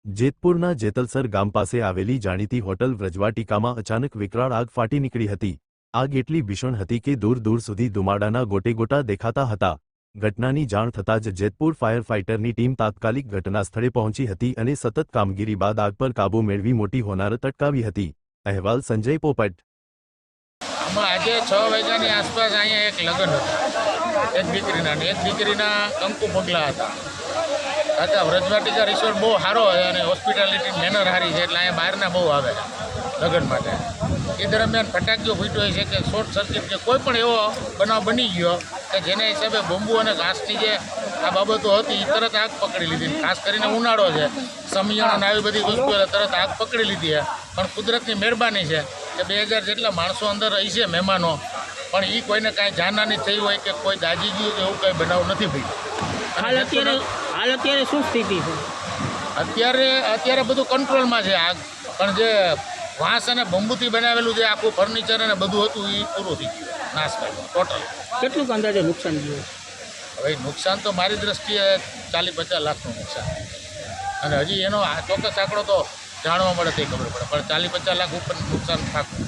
જેતપુરના જેતલસર ગામ પાસે આવેલી જાણીતી હોટલ વ્રજવાટિકામાં અચાનક વિકરાળ આગ ફાટી નીકળી હતી। આગ એટલી ભીષણ હતી કે દૂર દૂર સુધી ધુમાડાના ગોટેગોટા દેખાતા હતા। ઘટનાની જાણ થતાં જ જેતપુર ફાયર ફાઇટરની ટીમ તાત્કાલિક ઘટના સ્થળે પહોંચી હતી અને સતત કામગીરી બાદ આગ પર કાબૂ મેળવી મોટી હોનારત અટકાવી હતી। અહેવાલ સંજય પોપટ। આજે 6 વાગ્યાની આસપાસ અહીંયા એક લગ્ન હતા, એક દીકરીના કંકુ પગલા હતા। વ્રજવાટિકા રિસોર્ટ બહુ સારો છે અને હોસ્પિટાલિટી મેનર સારી છે, એટલે અહીંયા બહારના બહુ આવે લગ્ન માટે। એ દરમિયાન ફટાકીઓ ફૂટ્યો છે કે શોર્ટ સર્કિટ કે કોઈ પણ એવો બનાવ બની ગયો કે જેના હિસાબે બોમ્બુ અને ઘાસની જે આ બાબતો હતી એ તરત આગ પકડી લીધી। ખાસ કરીને ઉનાળો છે, સમિયાણ અને આવી બધી વસ્તુઓ તરત આગ પકડી લીધી છે। પણ કુદરતની મહેરબાની છે કે 2000 જેટલા માણસો અંદર રહી છે, મહેમાનો, પણ એ કોઈને કાંઈ જાનહાની થઈ હોય કે કોઈ દાજી ગયું કે એવું કંઈ બનાવ નથી ભાઈ। હાલ અત્યારે શું સ્થિતિ છે? અત્યારે બધું કંટ્રોલમાં છે આગ, પણ જે વાંસ અને બંબુથી બનાવેલું જે આખું ફર્નિચર અને બધું હતું એ પૂરું થઈ ગયું, નાશ પામ્યું ટોટલ। કેટલું અંદાજે નુકસાન થયું? હવે નુકસાન તો મારી દ્રષ્ટિએ 40-50 લાખનું નુકસાન, અને હજી એનો ચોક્કસ આંકડો તો જાણવા મળે તે ખબર પડે, પણ 40-50 લાખ ઉપર નુકસાન થાકું।